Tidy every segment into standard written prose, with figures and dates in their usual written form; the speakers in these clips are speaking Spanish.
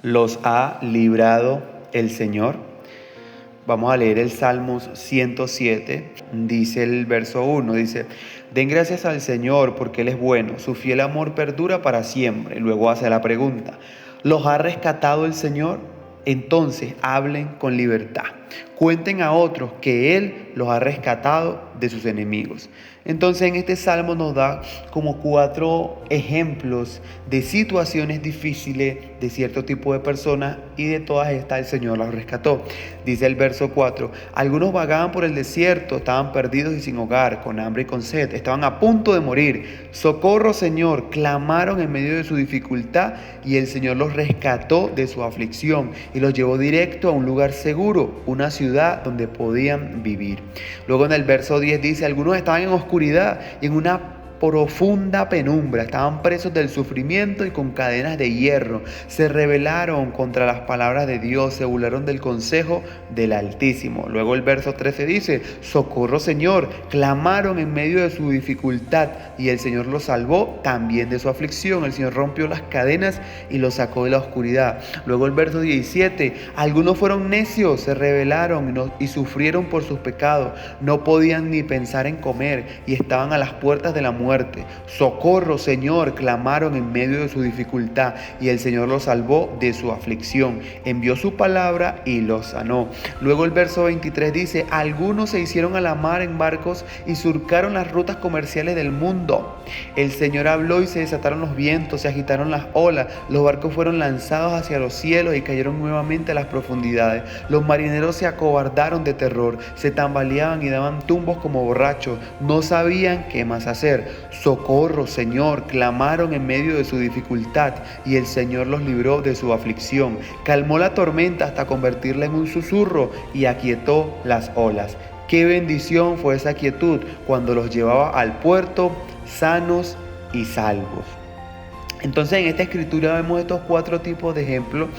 los ha librado el Señor. Vamos a leer el Salmos 107, dice el verso 1, dice: den gracias al Señor porque Él es bueno, su fiel amor perdura para siempre. Luego hace la pregunta: ¿los ha rescatado el Señor? Entonces hablen con libertad. Cuenten a otros que Él los ha rescatado de sus enemigos. Entonces en este salmo nos da como 4 ejemplos de situaciones difíciles de cierto tipo de personas, y de todas estas el Señor las rescató. Dice el verso 4: algunos vagaban por el desierto, estaban perdidos y sin hogar, con hambre y con sed, estaban a punto de morir. Socorro, Señor, clamaron en medio de su dificultad, y el Señor los rescató de su aflicción y los llevó directo a un lugar seguro, una ciudad donde podían vivir. Luego en el verso 10 dice: algunos estaban en oscuridad y en una profunda penumbra, estaban presos del sufrimiento y con cadenas de hierro. Se rebelaron contra las palabras de Dios, se burlaron del consejo del Altísimo. Luego el verso 13 dice: socorro, Señor, clamaron en medio de su dificultad, y el Señor los salvó también de su aflicción. El Señor rompió las cadenas y los sacó de la oscuridad. Luego el verso 17: algunos fueron necios, se rebelaron y sufrieron por sus pecados, no podían ni pensar en comer y estaban a las puertas de la muerte. Socorro, Señor, clamaron en medio de su dificultad, y el Señor los salvó de su aflicción. Envió su palabra y los sanó. Luego el verso 23 dice: algunos se hicieron a la mar en barcos y surcaron las rutas comerciales del mundo. El Señor habló y se desataron los vientos, se agitaron las olas, los barcos fueron lanzados hacia los cielos y cayeron nuevamente a las profundidades. Los marineros se acobardaron de terror, se tambaleaban y daban tumbos como borrachos, no sabían qué más hacer. Socorro, Señor, clamaron en medio de su dificultad, y el Señor los libró de su aflicción. Calmó la tormenta hasta convertirla en un susurro y aquietó las olas. Qué bendición fue esa quietud cuando los llevaba al puerto sanos y salvos. Entonces en esta escritura vemos estos 4 tipos de ejemplos.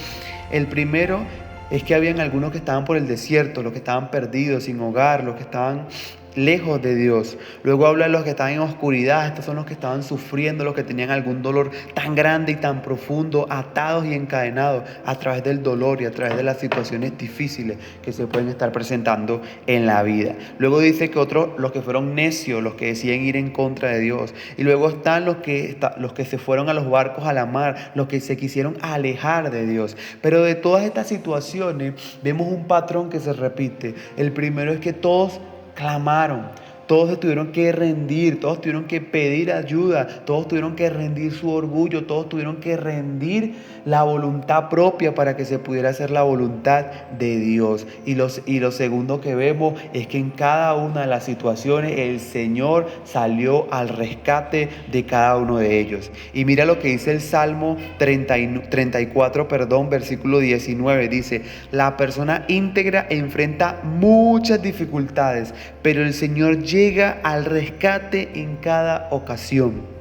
El primero es que habían algunos que estaban por el desierto, los que estaban perdidos, sin hogar, los que estaban lejos de Dios. Luego habla de los que estaban en oscuridad. Estos son los que estaban sufriendo, los que tenían algún dolor tan grande y tan profundo, atados y encadenados a través del dolor y a través de las situaciones difíciles que se pueden estar presentando en la vida. Luego dice que otros, los que fueron necios, los que deciden ir en contra de Dios. Y luego están los que se fueron a los barcos a la mar, los que se quisieron alejar de Dios. Pero de todas estas situaciones vemos un patrón que se repite. El primero es que todos clamaron, todos se tuvieron que rendir, todos tuvieron que pedir ayuda, todos tuvieron que rendir su orgullo, todos tuvieron que rendir la voluntad propia para que se pudiera hacer la voluntad de Dios. Y lo segundo que vemos es que en cada una de las situaciones el Señor salió al rescate de cada uno de ellos. Y mira lo que dice el Salmo 34, versículo 19, dice: la persona íntegra enfrenta muchas dificultades, pero el Señor llega al rescate en cada ocasión.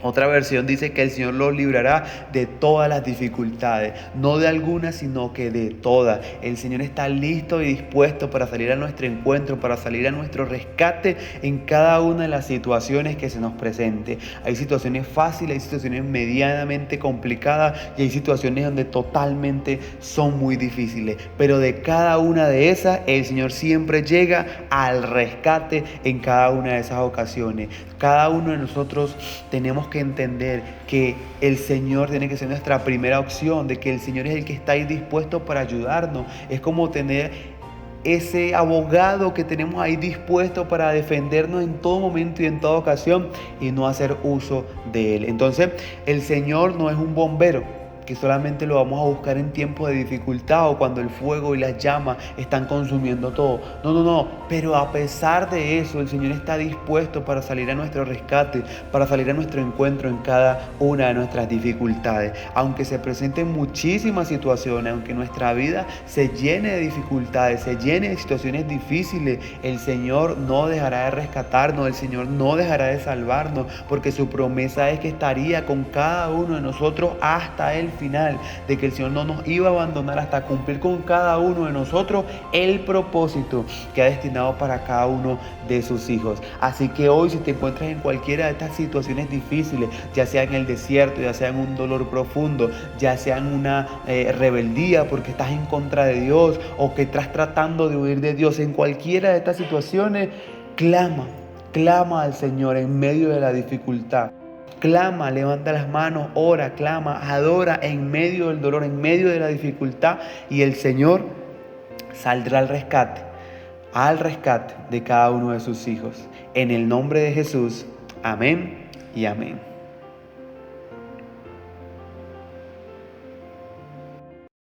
Otra versión dice que el Señor los librará de todas las dificultades, no de algunas, sino que de todas. El Señor está listo y dispuesto para salir a nuestro encuentro, para salir a nuestro rescate en cada una de las situaciones que se nos presente. Hay situaciones fáciles, hay situaciones medianamente complicadas y hay situaciones donde totalmente son muy difíciles. Pero de cada una de esas, el Señor siempre llega al rescate en cada una de esas ocasiones. Cada uno de nosotros tenemos que entender que el Señor tiene que ser nuestra primera opción, de que el Señor es el que está ahí dispuesto para ayudarnos. Es como tener ese abogado que tenemos ahí dispuesto para defendernos en todo momento y en toda ocasión, y no hacer uso de él. Entonces, el Señor no es un bombero que solamente lo vamos a buscar en tiempos de dificultad o cuando el fuego y las llamas están consumiendo todo. No. Pero a pesar de eso, el Señor está dispuesto para salir a nuestro rescate, para salir a nuestro encuentro en cada una de nuestras dificultades. Aunque se presenten muchísimas situaciones, aunque nuestra vida se llene de dificultades, se llene de situaciones difíciles, el Señor no dejará de rescatarnos, el Señor no dejará de salvarnos, porque su promesa es que estaría con cada uno de nosotros hasta el final, de que el Señor no nos iba a abandonar hasta cumplir con cada uno de nosotros el propósito que ha destinado para cada uno de sus hijos. Así que hoy, si te encuentras en cualquiera de estas situaciones difíciles, ya sea en el desierto, ya sea en un dolor profundo, ya sea en una rebeldía porque estás en contra de Dios o que estás tratando de huir de Dios, en cualquiera de estas situaciones, clama al Señor en medio de la dificultad. Clama, levanta las manos, ora, clama, adora en medio del dolor, en medio de la dificultad, y el Señor saldrá al rescate de cada uno de sus hijos. En el nombre de Jesús, amén y amén.